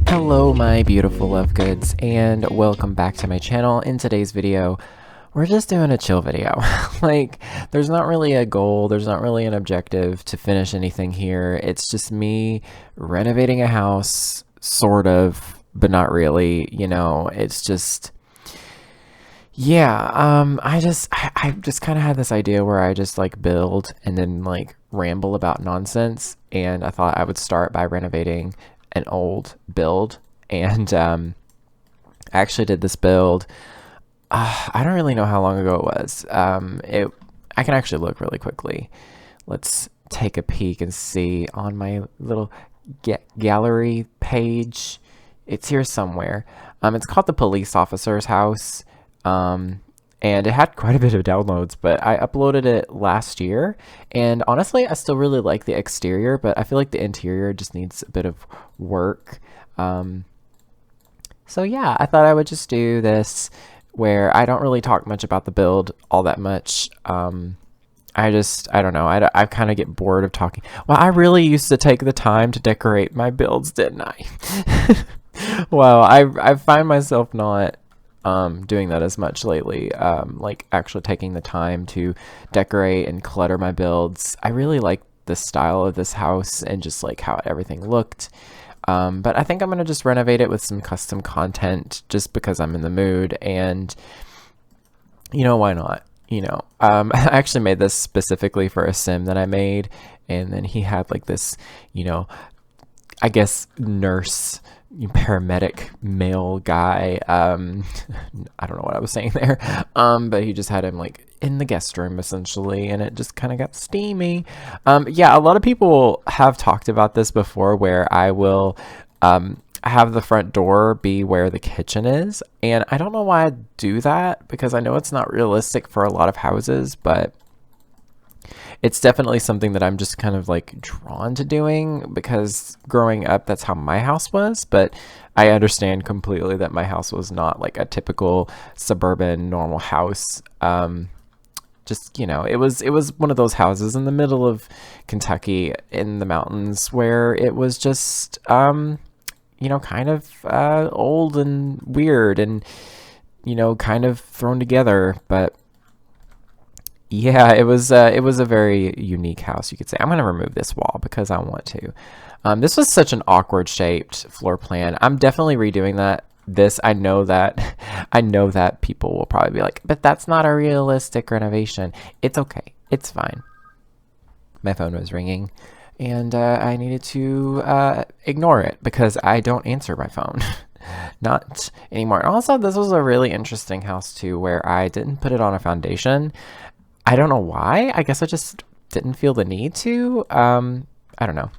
Hello my beautiful love goods, and welcome back to my channel. In today's video, we're just doing a chill video. Like, there's not really a goal, there's not really an objective to finish anything here. It's just me renovating a house, sort of, but not really, you know. It's just, yeah, I just kind of had this idea where I just like build and then like ramble about nonsense, and I thought I would start by renovating an old build. And I actually did this build, I don't really know how long ago it was. I can actually look really quickly. Let's take a peek and see on my little gallery page. It's here somewhere. It's called The Police Officer's House, and it had quite a bit of downloads, but I uploaded it last year, and honestly I still really like the exterior, but I feel like the interior just needs a bit of work. So yeah, I thought I would just do this where I don't really talk much about the build all that much. I don't know, I kind of get bored of talking. Well, I really used to take the time to decorate my builds, didn't I? Well, I find myself not doing that as much lately, like actually taking the time to decorate and clutter my builds. I really like the style of this house and just like how everything looked. But I think I'm going to just renovate it with some custom content just because I'm in the mood, and you know, why not? You know, I actually made this specifically for a sim that I made, and then he had like this, you know, I guess nurse, paramedic male guy. I don't know what I was saying there, but he just had him like in the guest room essentially, and it just kind of got steamy. Yeah, a lot of people have talked about this before, where I will have the front door be where the kitchen is, and I don't know why I do that, because I know it's not realistic for a lot of houses, but it's definitely something that I'm just kind of like drawn to doing, because growing up that's how my house was. But I understand completely that my house was not like a typical suburban normal house. Just, you know, it was one of those houses in the middle of Kentucky in the mountains where it was just you know, kind of old and weird and, you know, kind of thrown together. But yeah, it was a very unique house, you could say. I'm going to remove this wall because I want to. This was such an awkward shaped floor plan. I'm definitely redoing that. I know that people will probably be like, but that's not a realistic renovation. It's okay. It's fine. My phone was ringing, and I needed to ignore it because I don't answer my phone. Not anymore. And also, this was a really interesting house too, where I didn't put it on a foundation. I don't know why. I guess I just didn't feel the need to. I don't know.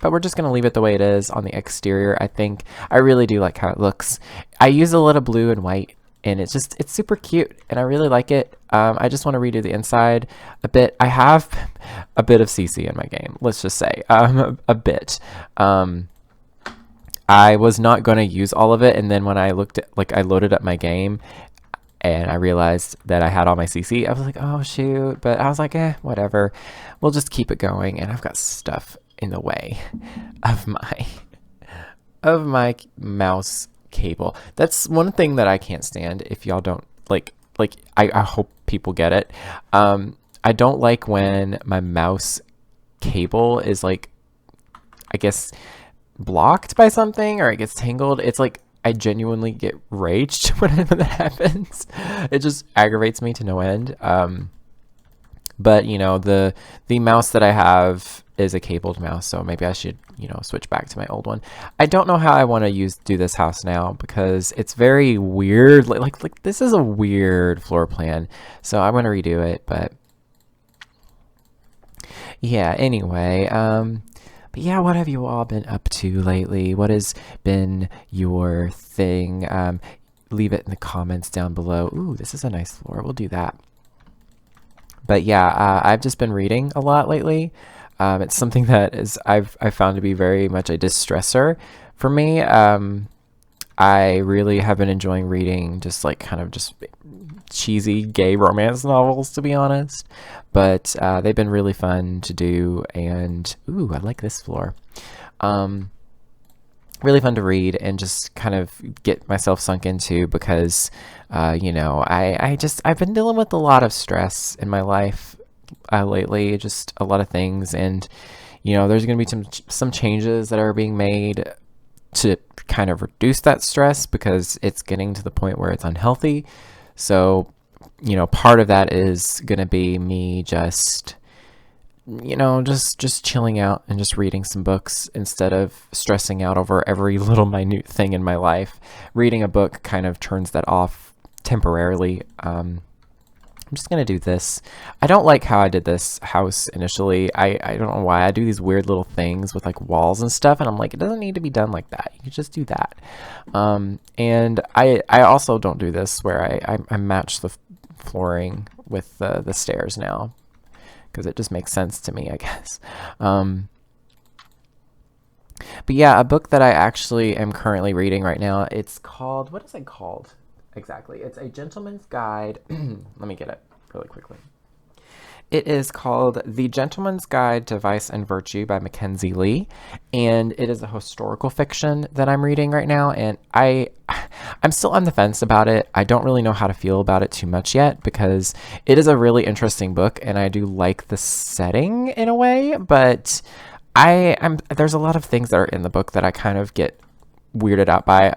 But we're just going to leave it the way it is on the exterior. I think I really do like how it looks. I use a little blue and white, and it's super cute, and I really like it. I just want to redo the inside a bit. I have a bit of CC in my game, let's just say. A bit. I was not going to use all of it, and then when I loaded up my game, and I realized that I had all my CC, I was like, oh shoot. But I was like, whatever. We'll just keep it going. And I've got stuff in the way of my mouse cable. That's one thing that I can't stand. If y'all don't like I hope people get it. I don't like when my mouse cable is like, I guess, blocked by something, or it gets tangled. It's like I genuinely get raged whenever that happens. It just aggravates me to no end. But you know, the mouse that I have is a cabled mouse, so maybe I should, you know, switch back to my old one. I don't know how I want to do this house now, because it's very weird. Like this is a weird floor plan, so I'm gonna redo it. But yeah, anyway, but yeah, what have you all been up to lately? What has been your thing? Leave it in the comments down below. Ooh, this is a nice floor. We'll do that. But yeah, I've just been reading a lot lately. It's something that I've found to be very much a distressor for me. I really have been enjoying reading just like kind of just cheesy gay romance novels, to be honest. But they've been really fun to do, and ooh, I like this floor. Really fun to read and just kind of get myself sunk into because, you know, I've been dealing with a lot of stress in my life lately, just a lot of things, and you know, there's going to be some changes that are being made to kind of reduce that stress because it's getting to the point where it's unhealthy. So, you know, part of that is going to be me just, you know, just chilling out and just reading some books instead of stressing out over every little minute thing in my life. Reading a book kind of turns that off temporarily. I'm just going to do this. I don't like how I did this house initially. I don't know why. I do these weird little things with like walls and stuff, and I'm like, it doesn't need to be done like that. You can just do that. And I also don't do this where I match the flooring with the stairs now because it just makes sense to me, I guess. But yeah, a book that I actually am currently reading right now, it's called, what is it called? Exactly. It's A Gentleman's Guide. Let me get it really quickly. It is called The Gentleman's Guide to Vice and Virtue by Mackenzie Lee, and it is a historical fiction that I'm reading right now, and I'm still on the fence about it. I don't really know how to feel about it too much yet because it is a really interesting book, and I do like the setting in a way, but there's a lot of things that are in the book that I kind of get weirded out by.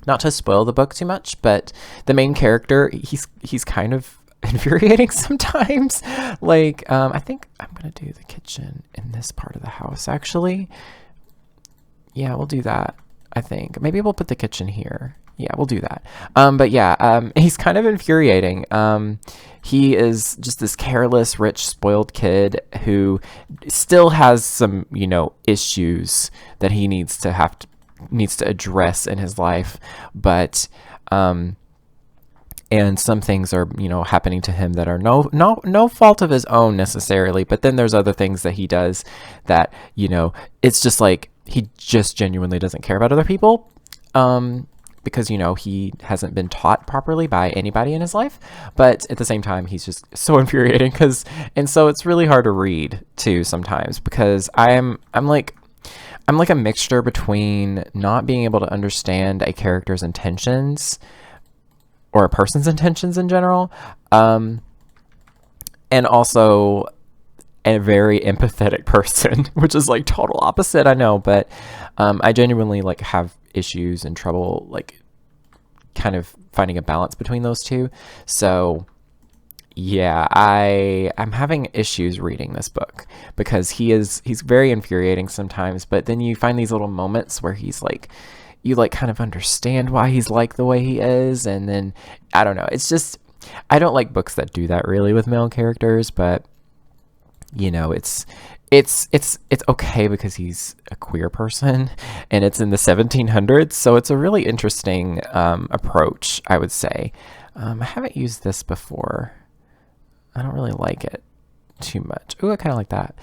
Not to spoil the book too much, but the main character, he's kind of infuriating sometimes. Like, I think I'm going to do the kitchen in this part of the house, actually. Yeah, we'll do that, I think. Maybe we'll put the kitchen here. Yeah, we'll do that. But yeah, he's kind of infuriating. He is just this careless, rich, spoiled kid who still has some, you know, issues that he needs to address in his life, but and some things are, you know, happening to him that are no fault of his own necessarily, but then there's other things that he does that, you know, it's just like he just genuinely doesn't care about other people, because, you know, he hasn't been taught properly by anybody in his life. But at the same time, he's just so infuriating and so it's really hard to read too sometimes because I'm like a mixture between not being able to understand a character's intentions or a person's intentions in general, and also a very empathetic person, which is like total opposite, I know, but I genuinely like have issues and trouble like kind of finding a balance between those two. So yeah, I'm having issues reading this book because he's very infuriating sometimes, but then you find these little moments where he's like, you like kind of understand why he's like the way he is, and then I don't know, it's just, I don't like books that do that really with male characters, but you know, it's okay because he's a queer person and it's in the 1700s, so it's a really interesting approach, I would say. I haven't used this before. I don't really like it too much. Ooh, I kind of like that.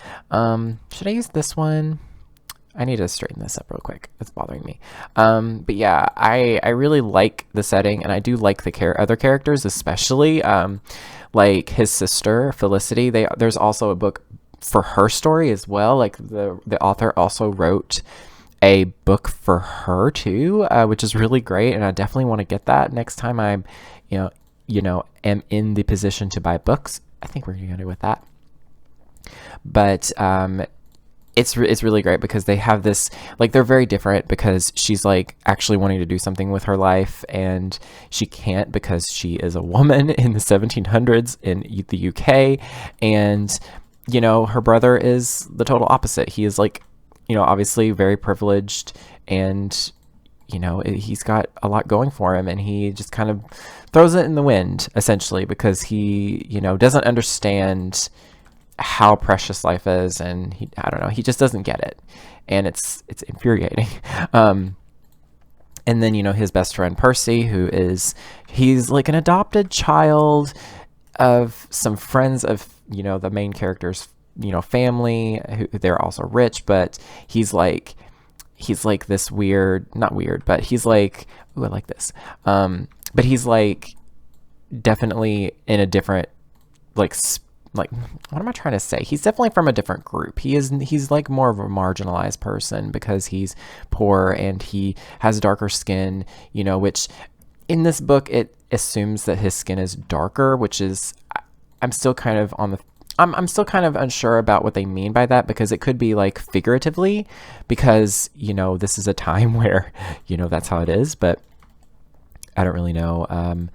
Should I use this one? I need to straighten this up real quick. It's bothering me. But yeah, I really like the setting, and I do like the other characters, especially like his sister Felicity. There's also a book for her story as well. Like the author also wrote a book for her too, which is really great, and I definitely want to get that next time I'm, you know, am in the position to buy books. I think we're going to go with that. But it's really great because they have this, like, they're very different because she's like actually wanting to do something with her life and she can't because she is a woman in the 1700s in the UK, and you know, her brother is the total opposite. He is like, you know, obviously very privileged, and you know, he's got a lot going for him, and he just kind of throws it in the wind essentially because he, you know, doesn't understand how precious life is, and I don't know, he just doesn't get it, and it's infuriating. And then, you know, his best friend Percy, he's like an adopted child of some friends of, you know, the main character's, you know, family, who they're also rich, but he's like, he's like this weird, not weird, but he's like, ooh, I like this. But he's like definitely in a different, like, like, what am I trying to say? He's definitely from a different group. He's like more of a marginalized person because he's poor and he has darker skin, you know, which in this book, it assumes that his skin is darker, which is, I'm still kind of on the, I'm still kind of unsure about what they mean by that, because it could be like figuratively, because, you know, this is a time where, you know, that's how it is, but I don't really know.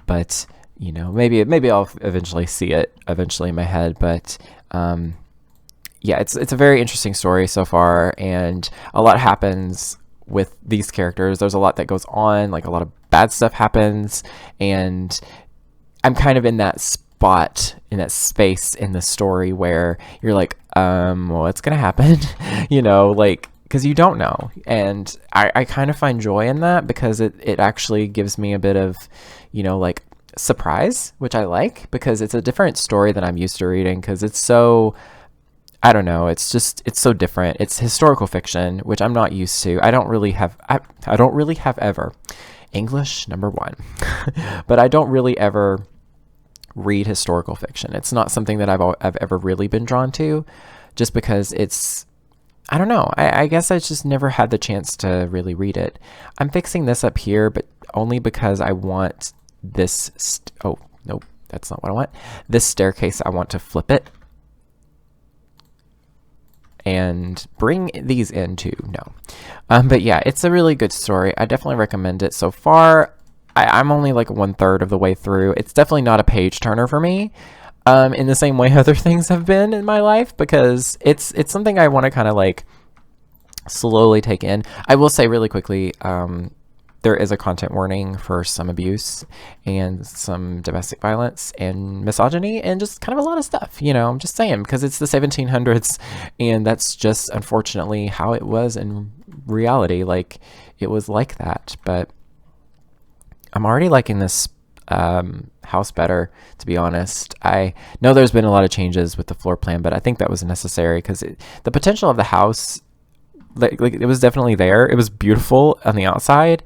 But, you know, maybe I'll eventually see it eventually in my head, but, yeah, it's a very interesting story so far, and a lot happens with these characters. There's a lot that goes on, like a lot of bad stuff happens, and I'm kind of in that spot, in that space in the story where you're like, what's gonna happen? You know, like, because you don't know. And I kind of find joy in that, because it actually gives me a bit of, you know, like, surprise, which I like, because it's a different story than I'm used to reading, because it's so, I don't know, it's so different. It's historical fiction, which I'm not used to. I don't really have ever, English #1, but I don't really ever read historical fiction. It's not something that I've ever really been drawn to, just because it's, I don't know, I guess I just never had the chance to really read it. I'm fixing this up here, but only because I want this, oh, nope, that's not what I want. This staircase, I want to flip it and bring these in too. No. But yeah, it's a really good story. I definitely recommend it so far. I'm only like 1/3 of the way through. It's definitely not a page turner for me, in the same way other things have been in my life, because it's something I want to kind of like slowly take in. I will say really quickly, there is a content warning for some abuse and some domestic violence and misogyny and just kind of a lot of stuff, you know, I'm just saying, because it's the 1700s, and that's just unfortunately how it was in reality. Like, it was like that. But I'm already liking this house better, to be honest. I know there's been a lot of changes with the floor plan, but I think that was necessary, because the potential of the house, like it was definitely there. It was beautiful on the outside,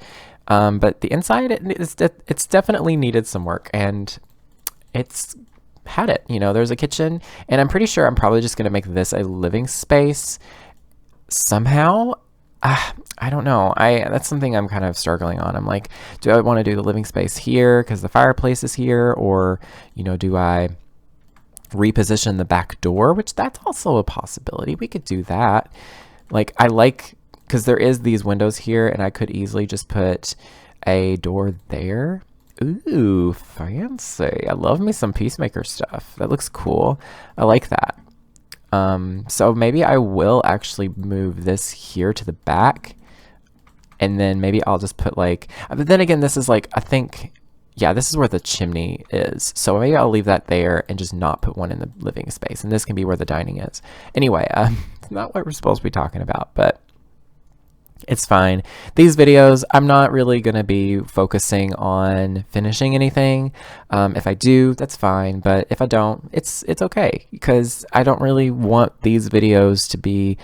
but the inside, it's definitely needed some work, and it's had it. You know, there's a kitchen, and I'm pretty sure I'm probably just going to make this a living space somehow. I don't know. That's something I'm kind of struggling on. I'm like, do I want to do the living space here because the fireplace is here, or, you know, do I reposition the back door, which that's also a possibility. We could do that. Like, I like, because there is these windows here, and I could easily just put a door there. Ooh, fancy. I love me some Peacemaker stuff. That looks cool. I like that. So maybe I will actually move this here to the back, and then maybe I'll just put like, but then again, this is like, I think, yeah, this is where the chimney is. So maybe I'll leave that there and just not put one in the living space. And this can be where the dining is. Anyway, it's not what we're supposed to be talking about, but it's fine. These videos, I'm not really going to be focusing on finishing anything. If I do, that's fine. But if I don't, it's okay, because I don't really want these videos to be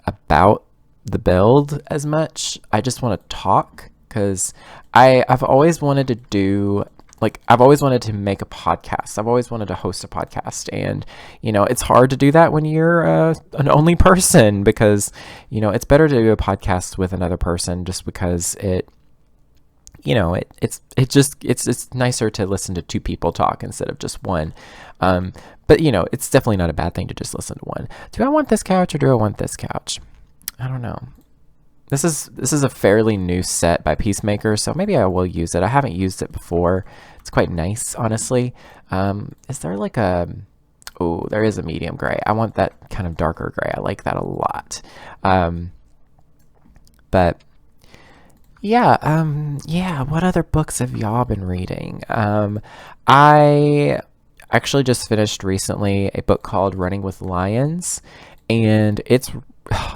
about the build as much. I just want to talk, because I've always wanted to do, like, I've always wanted to make a podcast. I've always wanted to host a podcast, and, you know, it's hard to do that when you're an only person, because, you know, it's better to do a podcast with another person, just because it, you know, it's nicer to listen to two people talk instead of just one. But, you know, it's definitely not a bad thing to just listen to one. Do I want this couch, or do I want this couch? I don't know. This is a fairly new set by Peacemaker, so maybe I will use it. I haven't used it before. It's quite nice, honestly. Is there like a... Oh, there is a medium gray. I want that kind of darker gray. I like that a lot. But yeah, what other books have y'all been reading? I actually just finished recently a book called Running with Lions, and it's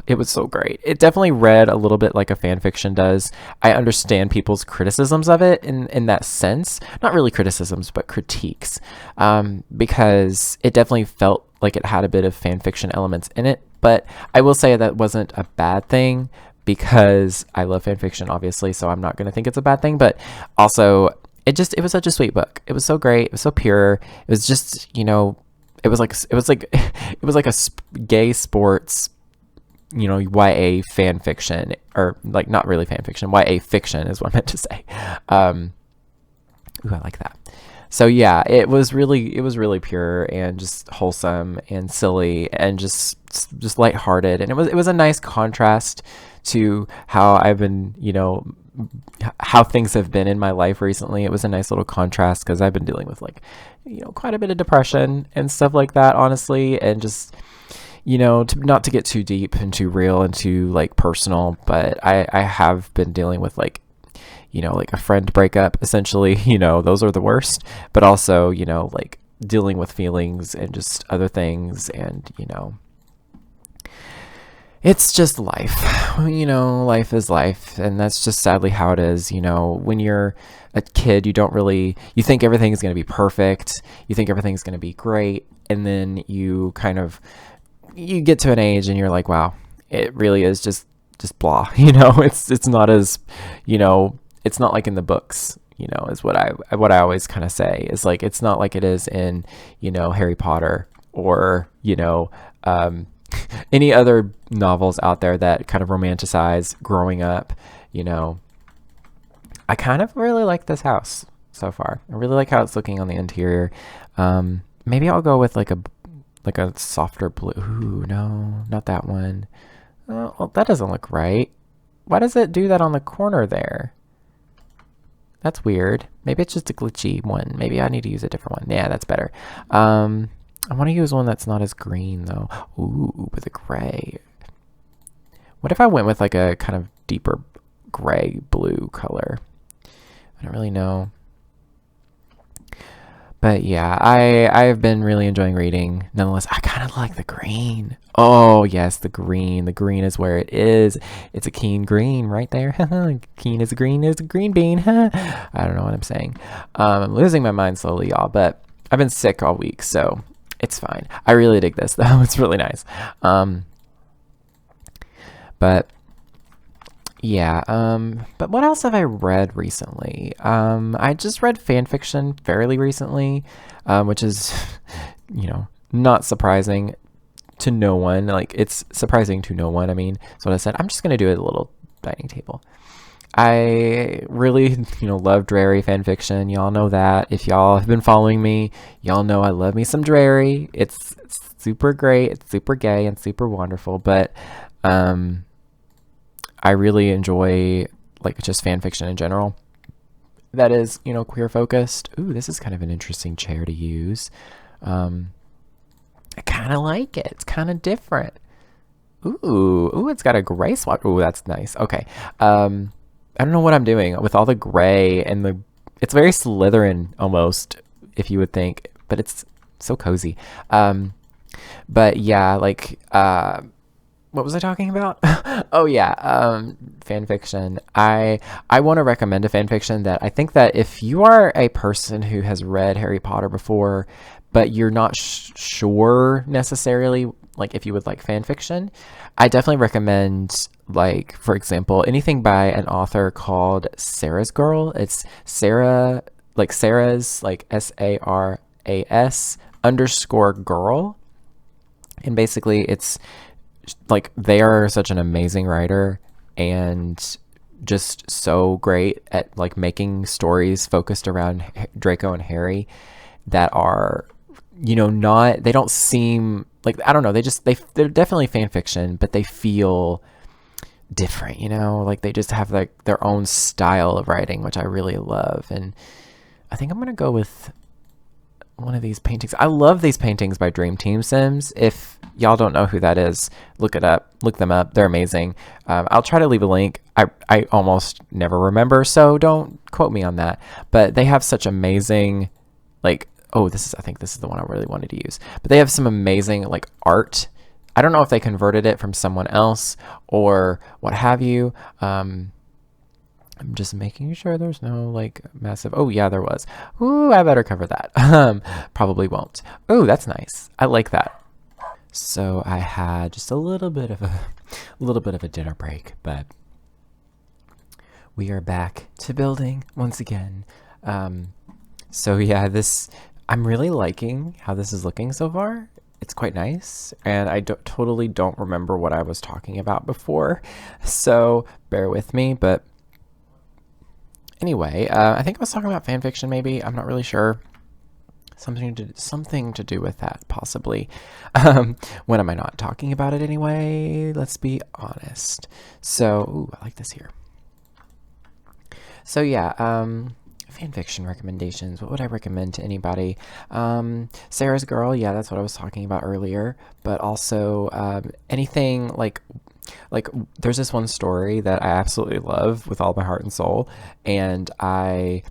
it was so great. It definitely read a little bit like a fan fiction does. I understand people's criticisms of it in that sense. Not really criticisms, but critiques. Because it definitely felt like it had a bit of fan fiction elements in it. But I will say that wasn't a bad thing because I love fan fiction, obviously, so I'm not going to think it's a bad thing. But also, it was such a sweet book. It was so great. It was so pure. It was just, it was like it was like a gay sports, YA fan fiction, or like not really fan fiction, YA fiction is what I meant to say. Ooh, I like that. So yeah, it was really pure and just wholesome and silly and just lighthearted, and it was a nice contrast to how I've been, how things have been in my life recently. It was a nice little contrast because I've been dealing with like, quite a bit of depression and stuff like that, honestly, and just, not to get too deep and too real and too like personal, but I have been dealing with like, like a friend breakup, essentially, those are the worst, but also, like dealing with feelings and just other things, and, it's just life. Life is life, and that's just sadly how it is. When you're a kid, you think everything's going to be perfect. You think everything's going to be great, and then you get to an age and you're like, wow, it really is just blah. It's not as, it's not like in the books, is what I always kind of say, is like, it's not like it is in, Harry Potter or, any other novels out there that kind of romanticize growing up. I kind of really like this house so far. I really like how it's looking on the interior. Maybe I'll go with like a softer blue. Ooh, no, not that one. Well, that doesn't look right. Why does it do that on the corner there? That's weird. Maybe it's just a glitchy one. Maybe I need to use a different one. Yeah, that's better. I want to use one that's not as green, though. Ooh, with a gray. What if I went with like a kind of deeper gray blue color? I don't really know. But yeah, I've been really enjoying reading. Nonetheless, I kind of like the green. Oh, yes, the green. The green is where it is. It's a keen green right there. Keen as a green bean. I don't know what I'm saying. I'm losing my mind slowly, y'all, but I've been sick all week, so it's fine. I really dig this, though. It's really nice. But yeah, but what else have I read recently? I just read Fanfiction fairly recently, which is, not surprising to no one. Like, it's surprising to no one. I mean, that's what I said. I'm just going to do it at a little dining table. I really, love dreary fanfiction. Y'all know that. If y'all have been following me, y'all know I love me some dreary. It's super great. It's super gay and super wonderful. But I really enjoy like just fanfiction in general that is, queer focused. Ooh, this is kind of an interesting chair to use. I kind of like it. It's kind of different. Ooh, it's got a gray swatch. Ooh, that's nice. Okay. I don't know what I'm doing with all the gray and it's very Slytherin almost, if you would think, but it's so cozy. But yeah, like, what was I talking about? Oh yeah, fan fiction. I want to recommend a fan fiction that I think that if you are a person who has read Harry Potter before, but you're not sure necessarily, like if you would like fan fiction, I definitely recommend, like, for example, anything by an author called Sarah's Girl. It's Sarah, like Sarah's, like SARAS _ girl. And basically it's like, they are such an amazing writer and just so great at like making stories focused around Draco and Harry that are, they don't seem like, I don't know, they're definitely fan fiction, but they feel different, like they just have like their own style of writing, which I really love. And I think I'm gonna go with one of these paintings. I love these paintings by Dream Team Sims. If y'all don't know who that is, look them up. They're amazing. I'll try to leave a link. I almost never remember, so don't quote me on that, but they have such amazing, like, I think this is the one I really wanted to use, but they have some amazing like art. I don't know if they converted it from someone else or what have you. I'm just making sure there's no like massive, oh yeah, there was. Ooh, I better cover that. Probably won't. Oh, that's nice. I like that. So I had just a little bit of a dinner break, but we are back to building once again. So yeah, I'm really liking how this is looking so far. It's quite nice, and I totally don't remember what I was talking about before, so bear with me. But anyway, I think I was talking about fan fiction, maybe. I'm not really sure. Something to do with that, possibly. When am I not talking about it anyway? Let's be honest. So, ooh, I like this here. So yeah, fan fiction recommendations. What would I recommend to anybody? Sarah's Girl, yeah, that's what I was talking about earlier. But also anything like there's this one story that I absolutely love with all my heart and soul, and I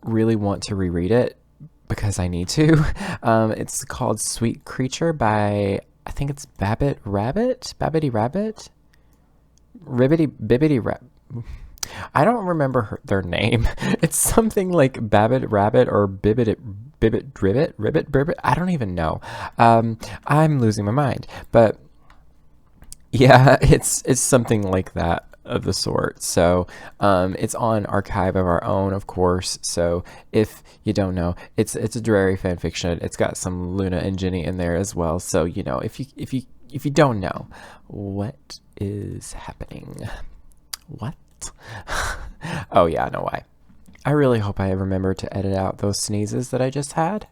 really want to reread it because I need to. It's called Sweet Creature by, I think it's Babbit Rabbit? Babbity Rabbit? Bibbity Rabbit. I don't remember their name. It's something like Babbit Rabbit or Bibbit Ribbit. I don't even know. I'm losing my mind. But yeah, it's something like that of the sort. So it's on Archive of Our Own, of course. So if you don't know, it's a Drarry fan fiction. It's got some Luna and Ginny in there as well. So you know, if you don't know what is happening, what? Oh yeah, I know why. I really hope I remember to edit out those sneezes that I just had.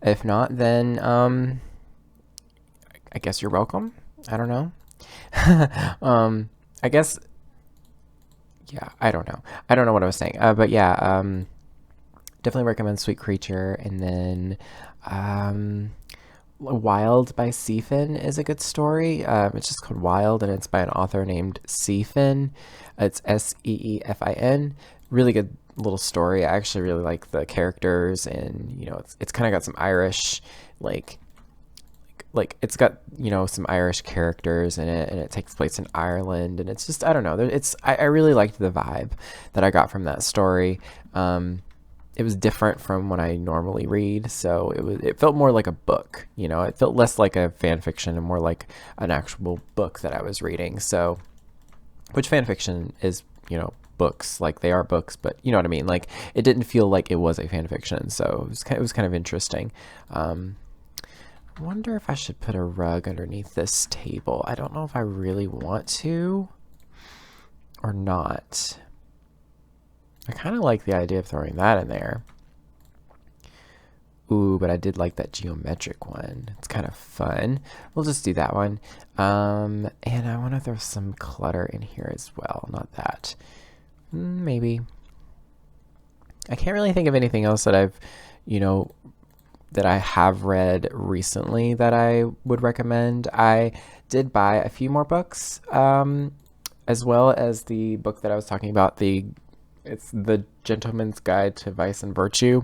If not, then I guess you're welcome. I don't know. I guess, yeah, I don't know. I don't know what I was saying. But yeah, definitely recommend Sweet Creature. And then Wild by Seafin is a good story. It's just called Wild, and it's by an author named Seafin. It's Seefin. Really good little story. I actually really like the characters, and you know, it's kind of got some Irish like it's got, you know, some Irish characters in it, and it takes place in Ireland, and it's just, I don't know, I really liked the vibe that I got from that story. It was different from what I normally read, so it felt more like a book, you know. It felt less like a fan fiction and more like an actual book that I was reading. So, which fan fiction is, you know, books, like they are books, but you know what I mean. Like it didn't feel like it was a fan fiction, so it was kind of interesting. I wonder if I should put a rug underneath this table. I don't know if I really want to or not. I kind of like the idea of throwing that in there. Ooh, but I did like that geometric one. It's kind of fun. We'll just do that one. And I want to throw some clutter in here as well. Not that. Maybe. I can't really think of anything else that I've, you know, that I have read recently that I would recommend. I did buy a few more books, as well as the book that I was talking about. It's The Gentleman's Guide to Vice and Virtue.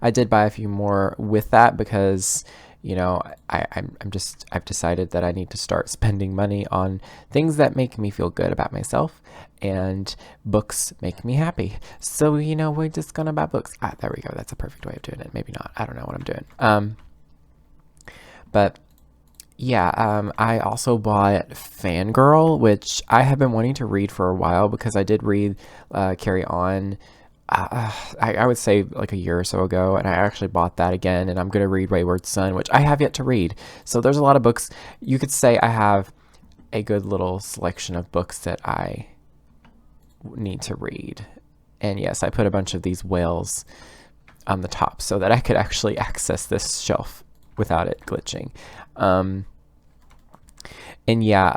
I did buy a few more with that because, you know, I've decided that I need to start spending money on things that make me feel good about myself, and books make me happy. So, you know, we're just gonna buy books. There we go. That's a perfect way of doing it. Maybe not. I don't know what I'm doing. But yeah, I also bought Fangirl, which I have been wanting to read for a while because I did read Carry On. I would say like a year or so ago, and I actually bought that again, and I'm going to read Wayward Son, which I have yet to read. So there's a lot of books. You could say I have a good little selection of books that I need to read. And yes, I put a bunch of these whales on the top so that I could actually access this shelf without it glitching. And yeah,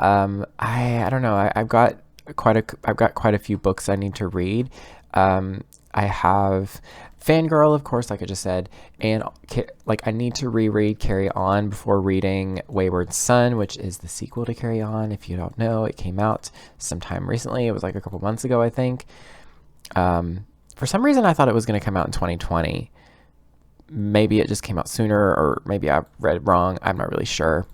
I don't know. I've got quite a few books I need to read. I have Fangirl, of course, like I just said, and like I need to reread Carry On before reading Wayward Son, which is the sequel to Carry On. If you don't know, it came out sometime recently. It was like a couple months ago, I think. For some reason, I thought it was going to come out in 2020. Maybe it just came out sooner, or maybe I read wrong. I'm not really sure.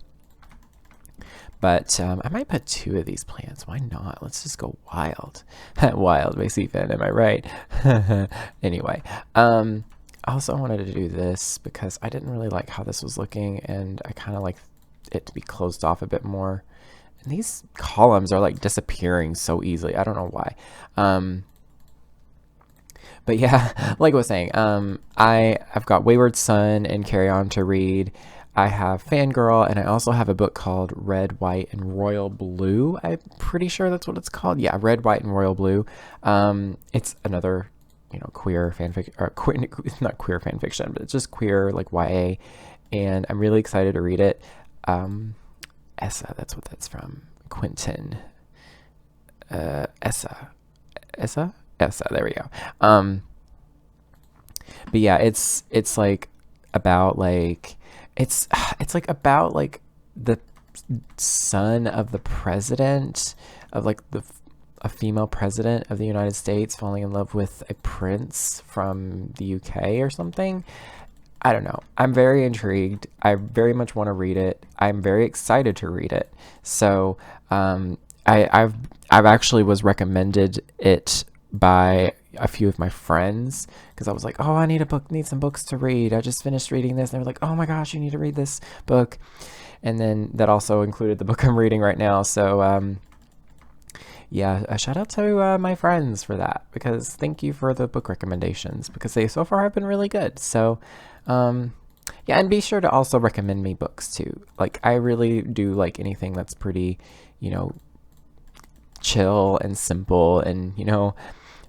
But I might put 2 of these plants. Why not? Let's just go wild. Wild by CFan, am I right? Anyway, I also wanted to do this because I didn't really like how this was looking, and I kind of like it to be closed off a bit more. And these columns are like disappearing so easily. I don't know why. But yeah, like I was saying, I've got Wayward Son and Carry On to read. I have Fangirl, and I also have a book called Red, White, and Royal Blue. I'm pretty sure that's what it's called. Yeah, Red, White, and Royal Blue. It's another, queer fanfic, or it's not queer fan fiction, but it's just queer, like YA, and I'm really excited to read it. Essa, that's what that's from. Quentin. Essa, there we go. But yeah, it's like about like it's like about like the son of the president of like a female president of the United States falling in love with a prince from the UK or something. I don't know. I'm very intrigued. I very much want to read it. I'm very excited to read it. So I've actually was recommended it by a few of my friends because I was like, oh, I need some books to read. I just finished reading this. And they were like, oh my gosh, you need to read this book. And then that also included the book I'm reading right now. So yeah, a shout out to my friends for that, because thank you for the book recommendations, because they so far have been really good. So yeah, and be sure to also recommend me books too. Like, I really do like anything that's pretty, chill and simple and,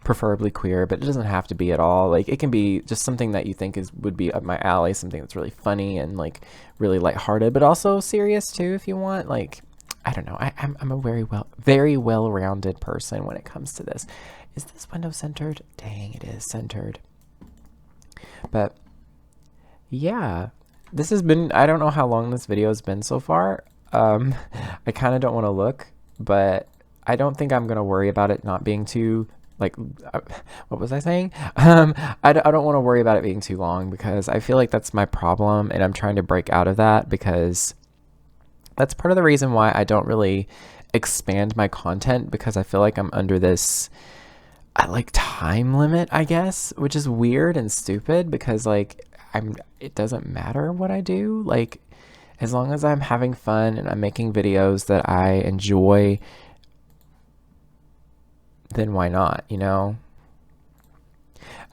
preferably queer, but it doesn't have to be at all. Like, it can be just something that you think would be up my alley, something that's really funny and like really lighthearted, but also serious too if you want. Like, I don't know. I'm a very well-rounded person when it comes to this. Is this window centered? Dang, it is centered. But yeah, this has been, I don't know how long this video has been so far. I kind of don't want to look, but I don't think I'm going to worry about it not being too, like, what was I saying? I don't want to worry about it being too long, because I feel like that's my problem, and I'm trying to break out of that, because that's part of the reason why I don't really expand my content, because I feel like I'm under this time limit, I guess, which is weird and stupid, because like it doesn't matter what I do. Like, as long as I'm having fun and I'm making videos that I enjoy, then why not,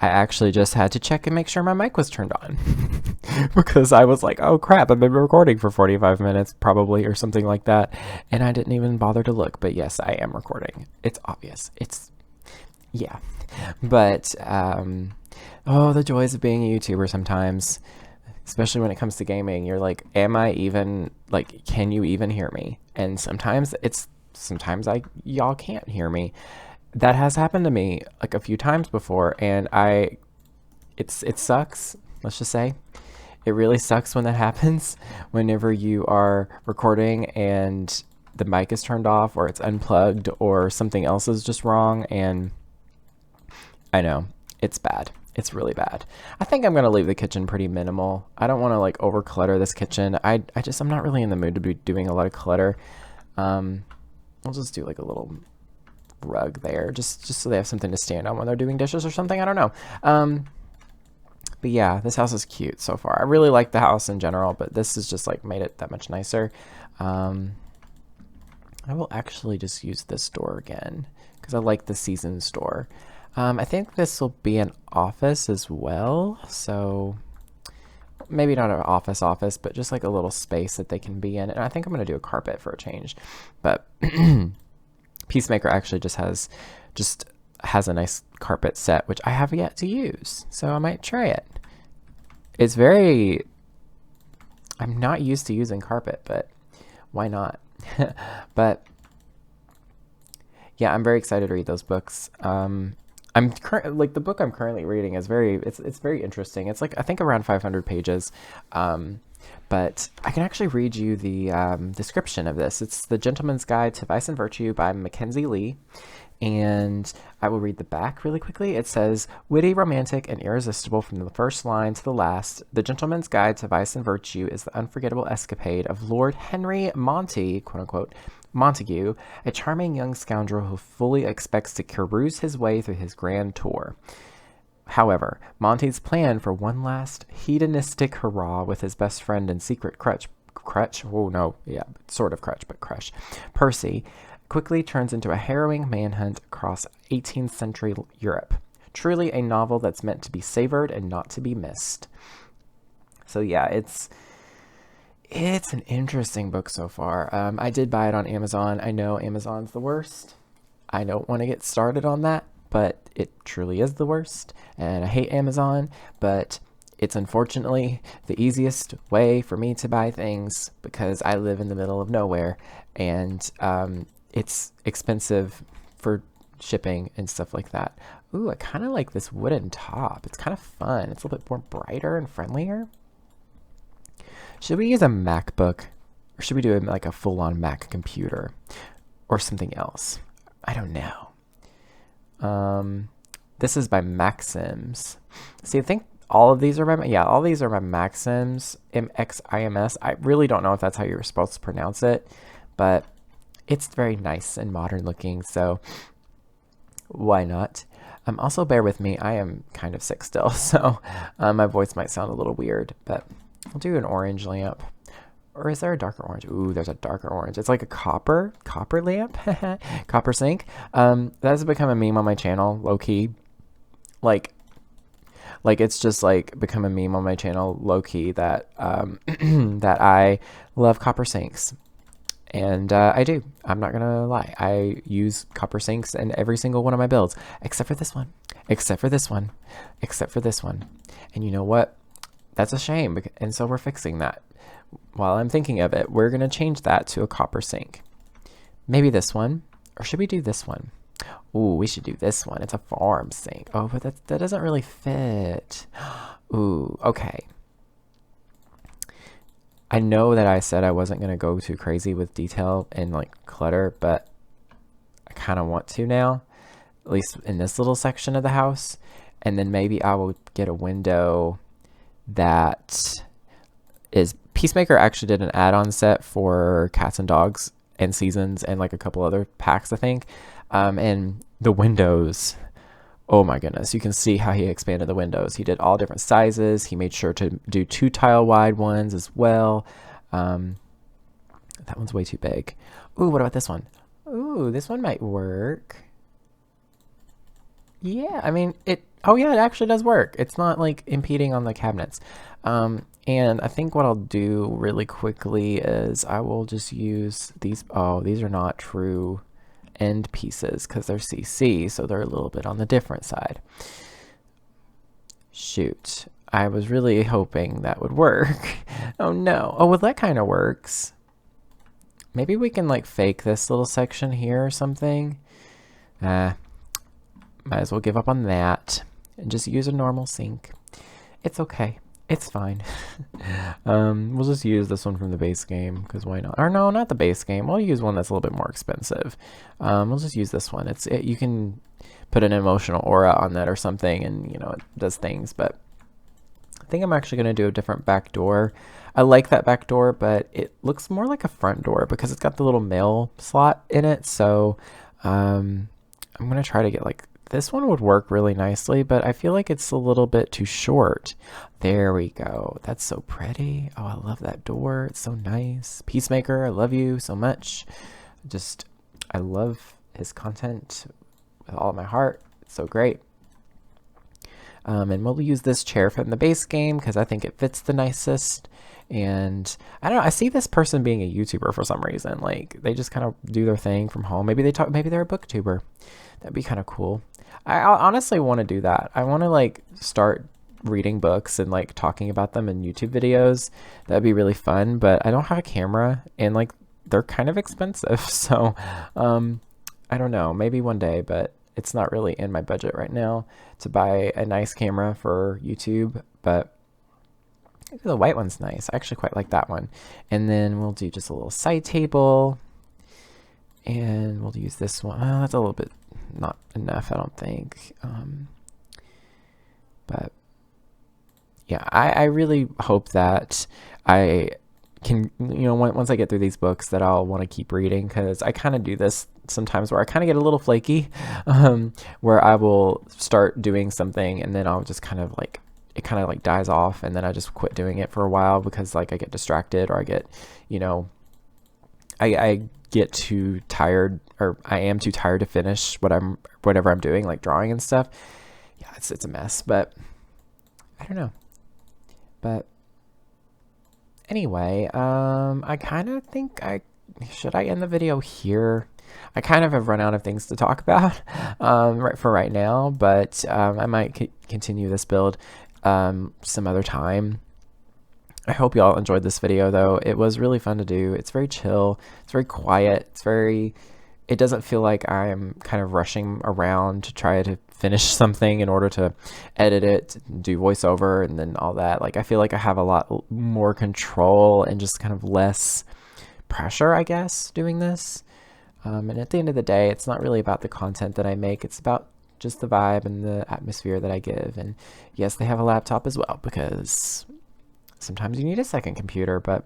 I actually just had to check and make sure my mic was turned on because I was like, oh crap, I've been recording for 45 minutes probably, or something like that, and I didn't even bother to look. But yes, I am recording. It's obvious. Yeah. But oh, the joys of being a YouTuber sometimes, especially when it comes to gaming. You're like, am I even, like, can you even hear me? And sometimes y'all can't hear me. That has happened to me like a few times before, and it sucks. Let's just say it really sucks when that happens, whenever you are recording and the mic is turned off, or it's unplugged, or something else is just wrong. And I know it's bad. It's really bad. I think I'm going to leave the kitchen pretty minimal. I don't want to like over clutter this kitchen. I'm not really in the mood to be doing a lot of clutter. I'll just do like a little rug there, just so they have something to stand on when they're doing dishes or something. I don't know. But yeah, this house is cute so far. I really like the house in general, but this has just like made it that much nicer. I will actually just use this door again because I like the Seasons door. I think this will be an office as well, so maybe not an office, but just like a little space that they can be in. And I think I'm going to do a carpet for a change, but Peacemaker actually just has a nice carpet set, which I have yet to use, so I might try it. I'm not used to using carpet, but why not? But yeah, I'm very excited to read those books. The book I'm currently reading is it's very interesting. It's like, I think around 500 pages. But I can actually read you the description of this. It's The Gentleman's Guide to Vice and Virtue by Mackenzie Lee. And I will read the back really quickly. It says, witty, romantic, and irresistible from the first line to the last, The Gentleman's Guide to Vice and Virtue is the unforgettable escapade of Lord Henry Monty, quote-unquote, Montague, a charming young scoundrel who fully expects to carouse his way through his grand tour. However, Monty's plan for one last hedonistic hurrah with his best friend and secret crutch, oh no, yeah, sort of crutch, but crush, Percy, quickly turns into a harrowing manhunt across 18th century Europe. Truly a novel that's meant to be savored and not to be missed. So yeah, it's an interesting book so far. I did buy it on Amazon. I know Amazon's the worst. I don't want to get started on that, but it truly is the worst. And I hate Amazon, but it's unfortunately the easiest way for me to buy things because I live in the middle of nowhere, and it's expensive for shipping and stuff like that. Ooh, I kind of like this wooden top. It's kind of fun. It's a little bit more brighter and friendlier. Should we use a MacBook, or should we do like a full-on Mac computer or something else? I don't know. This is by Maxims. See, I think all of these are by, yeah, all these are by Maxims, MXIMS. I really don't know if that's how you're supposed to pronounce it, but it's very nice and modern looking, so why not? Also, bear with me. I am kind of sick still, so my voice might sound a little weird, but I'll do an orange lamp. Or is there a darker orange? Ooh, there's a darker orange. It's like a copper lamp, copper sink. That has become a meme on my channel, low key. Like it's just like become a meme on my channel, low key, that that I love copper sinks. And I do. I'm not gonna lie. I use copper sinks in every single one of my builds, except for this one, except for this one, except for this one. And you know what? That's a shame. And so we're fixing that. While I'm thinking of it, we're gonna change that to a copper sink. Maybe this one, or should we do this one? Ooh, we should do this one. It's a farm sink. Oh, but that doesn't really fit. Ooh, okay. I know that I said I wasn't going to go too crazy with detail and like clutter, but I kind of want to now, at least in this little section of the house. And then maybe I will get a window that is, Peacemaker actually did an add-on set for Cats and Dogs and Seasons and like a couple other packs, I think. And the windows, oh my goodness, you can see how he expanded the windows. He did all different sizes. He made sure to do 2 tile wide ones as well. That one's way too big. Ooh, what about this one? Ooh, this one might work. Yeah, I mean, oh yeah, it actually does work. It's not like impeding on the cabinets. And I think what I'll do really quickly is I will just use these. Oh, these are not true end pieces because they're CC, so they're a little bit on the different side. Shoot, I was really hoping that would work. Oh no. Oh, well, that kind of works. Maybe we can like fake this little section here or something. Might as well give up on that and just use a normal sink. It's okay. It's fine. We'll just use this one from the base game, because why not? Or no, not the base game. We'll use one that's a little bit more expensive. We'll just use this one. You can put an emotional aura on that or something, and you know, it does things. But I think I'm actually going to do a different back door. I like that back door, but it looks more like a front door because it's got the little mail slot in it. So I'm going to try to get like, this one would work really nicely, but I feel like it's a little bit too short. There we go. That's so pretty. Oh, I love that door. It's so nice. Peacemaker, I love you so much. I love his content with all of my heart. It's so great. And we'll use this chair from the base game because I think it fits the nicest. And I don't know, I see this person being a YouTuber for some reason. Like, they just kind of do their thing from home. Maybe they're a booktuber. That'd be kind of cool. I honestly want to do that. I want to like start reading books and like talking about them in YouTube videos. That'd be really fun, but I don't have a camera and like they're kind of expensive. So I don't know, maybe one day, but it's not really in my budget right now to buy a nice camera for YouTube. But Ooh, the white one's nice. I actually quite like that one. And then we'll do just a little side table. And we'll use this one. Oh, that's a little bit not enough, I don't think. But yeah, I really hope that I can, you know, once I get through these books, that I'll want to keep reading, because I kind of do this sometimes where I kind of get a little flaky, where I will start doing something and then I'll just kind of like, it kind of like dies off, and then I just quit doing it for a while because like I get distracted, or I get, you know, I get too tired, or I am too tired to finish whatever I'm doing, like drawing and stuff. Yeah, it's a mess, but I don't know. But anyway, I kind of think should I end the video here? I kind of have run out of things to talk about right now, but I might continue this build some other time. I hope y'all enjoyed this video, though. It was really fun to do. It's very chill. It's very quiet. It doesn't feel like I'm kind of rushing around to try to finish something in order to edit it, do voiceover, and then all that. Like, I feel like I have a lot more control and just kind of less pressure, I guess, doing this. And at the end of the day, it's not really about the content that I make. It's about just the vibe and the atmosphere that I give. And yes, they have a laptop as well, because sometimes you need a second computer. But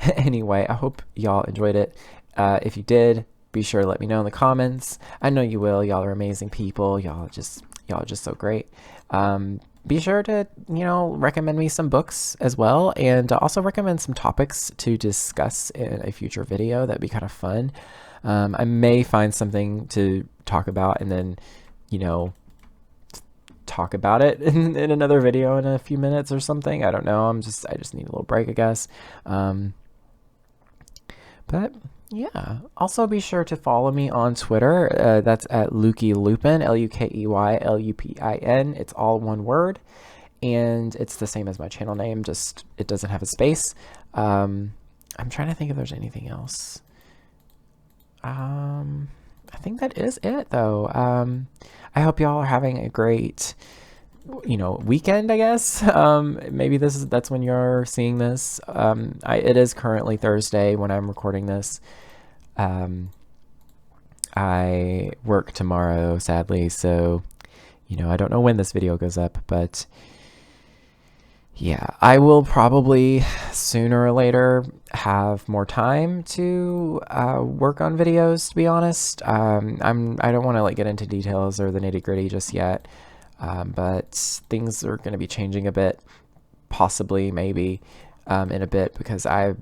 anyway, I hope y'all enjoyed it. If you did, be sure to let me know in the comments. I know you will. Y'all are amazing people. Y'all are just so great. Be sure to, you know, recommend me some books as well, and also recommend some topics to discuss in a future video. That'd be kind of fun. I may find something to talk about and then, you know, talk about it in another video in a few minutes or something. I don't know. I just need a little break, I guess. But yeah, also be sure to follow me on Twitter. That's at lukeyLupin, LUKEYLUPIN. It's all one word, and it's the same as my channel name, just it doesn't have a space. I'm trying to think if there's anything else. I think that is it, though. I hope y'all are having a great, you know, weekend, I guess. Maybe that's when you're seeing this. It is currently Thursday when I'm recording this. I work tomorrow, sadly, so, you know, I don't know when this video goes up, but yeah, I will probably sooner or later have more time to work on videos, to be honest. I don't want to like get into details or the nitty-gritty just yet, but things are going to be changing a bit, possibly, maybe, in a bit, because I've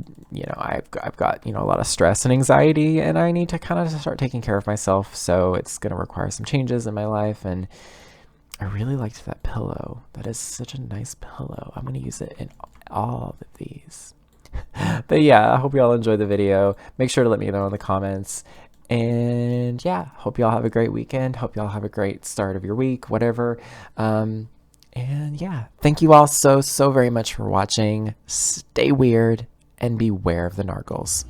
got, you know, a lot of stress and anxiety, and I need to kind of start taking care of myself, so it's going to require some changes in my life. And I really liked that pillow. That is such a nice pillow. I'm going to use it in all of these. But yeah, I hope y'all enjoyed the video. Make sure to let me know in the comments. And yeah, hope y'all have a great weekend. Hope y'all have a great start of your week, whatever. And yeah, thank you all so very much for watching. Stay weird and beware of the nargles.